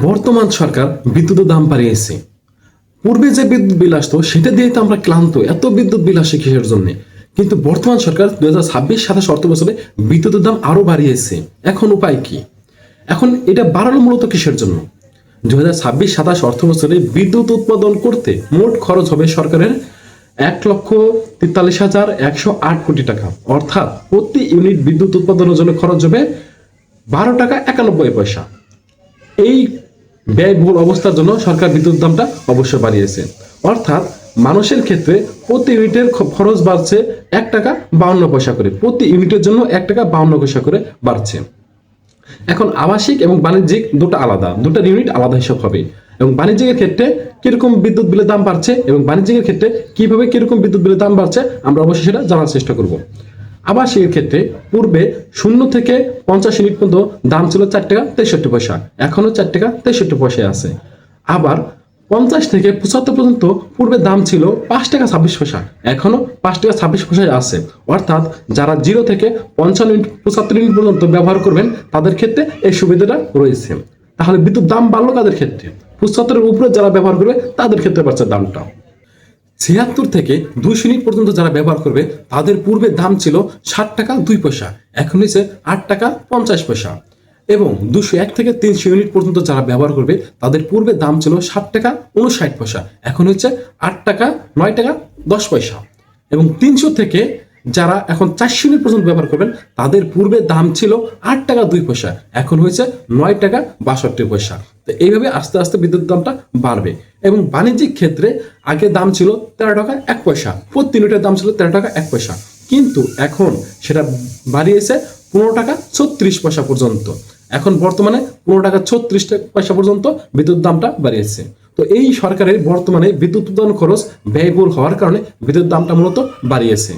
বর্তমান সরকার বিদ্যুতের দাম বাড়িয়েছে। পূর্বে যে বিদ্যুৎ বিল আসতো সেটা দিয়ে তো আমরা ক্লান্ত, এত বিদ্যুৎ বিল আসে কিসের জন্য? কিন্তু বর্তমান সরকার 2026-27 অর্থ বছরে বিদ্যুতের দাম আরো বাড়িয়েছে। এখন উপায় কি? এখন এটা বাড়ানো মূলত কিসের জন্য? 2026-27 অর্থ বছরে বিদ্যুৎ উৎপাদন করতে মোট খরচ হবে সরকারের 1,43,108 কোটি টাকা। অর্থাৎ প্রতি ইউনিট বিদ্যুৎ উৎপাদনের জন্য খরচ হবে 12 টাকা 91 পয়সা। এই ব্যয়বহুল অবস্থার জন্য সরকার বিদ্যুৎ দামটা অবশ্যই বাড়িয়েছে। অর্থাৎ মানুষের ক্ষেত্রে প্রতি ইউনিটের খরচ বাড়ছে 1 টাকা 52 পয়সা করে, প্রতি ইউনিটের জন্য 1 টাকা 52 পয়সা করে বাড়ছে। এখন আবাসিক এবং বাণিজ্যিক দুটো আলাদা, দুটো ইউনিট আলাদা হিসাব হবে। এবং বাণিজ্যিকের ক্ষেত্রে কিরকম বিদ্যুৎ বিলের দাম বাড়ছে এবং বাণিজ্যিকের ক্ষেত্রে কিভাবে কিরকম বিদ্যুৎ বিলের দাম বাড়ছে আমরা অবশ্যই সেটা জানার চেষ্টা করব। আবাসিকের ক্ষেত্রে পূর্বে 0 থেকে 50 ইউনিট পর্যন্ত দাম ছিল 4 টাকা 63 পয়সা, এখনো 4 টাকা 63 পয়সায় আছে। আবার 50 থেকে 75 পর্যন্ত পূর্বে দাম ছিল 5 টাকা 26 পয়সা, এখনো 5 টাকা 26 পয়সায় আছে। অর্থাৎ যারা 0 থেকে 55 ইউনিট 75 ইউনিট পর্যন্ত ব্যবহার করবেন তাদের ক্ষেত্রে এই সুবিধাটা রয়েছে। তাহলে বিদ্যুৎ দাম বাড়লো কাদের ক্ষেত্রে? 75 উপরে যারা ব্যবহার করবে তাদের ক্ষেত্রে বাড়ছে দামটা। 76 থেকে 200 ইউনিট পর্যন্ত যারা ব্যবহার করবে তাদের পূর্বে দাম ছিল 60 টাকা 2 পয়সা, এখন হয়েছে 8 টাকা 50 পয়সা। এবং 201 থেকে 300 ইউনিট পর্যন্ত যারা ব্যবহার করবে তাদের পূর্বে দাম ছিল 60 টাকা 59 পয়সা, এখন হচ্ছে 8 টাকা 9 টাকা 10 পয়সা। এবং 300 থেকে যারা এখন 400 ইউনিট পর্যন্ত ব্যবহার করবেন তাদের পূর্বে দাম ছিল 8 টাকা 2 পয়সা, এখন হয়েছে 9 টাকা 62 পয়সা। তো এইভাবে আস্তে আস্তে বিদ্যুৎ দামটা বাড়বে। এবং বাণিজ্যিক ক্ষেত্রে আগে দাম ছিল 13 টাকা 1 পয়সা, প্রতি ইউনিটের দাম ছিল 13 টাকা 1 পয়সা, কিন্তু এখন সেটা বাড়িয়েছে 15 টাকা 36 পয়সা পর্যন্ত। এখন বর্তমানে 15 টাকা 36 পয়সা পর্যন্ত বিদ্যুৎ দামটা বাড়িয়েছে। তো এই সরকারের বর্তমানে বিদ্যুৎ উৎপাদন খরচ ব্যয়বহুল হওয়ার কারণে বিদ্যুৎ দামটা মূলত বাড়িয়েছে।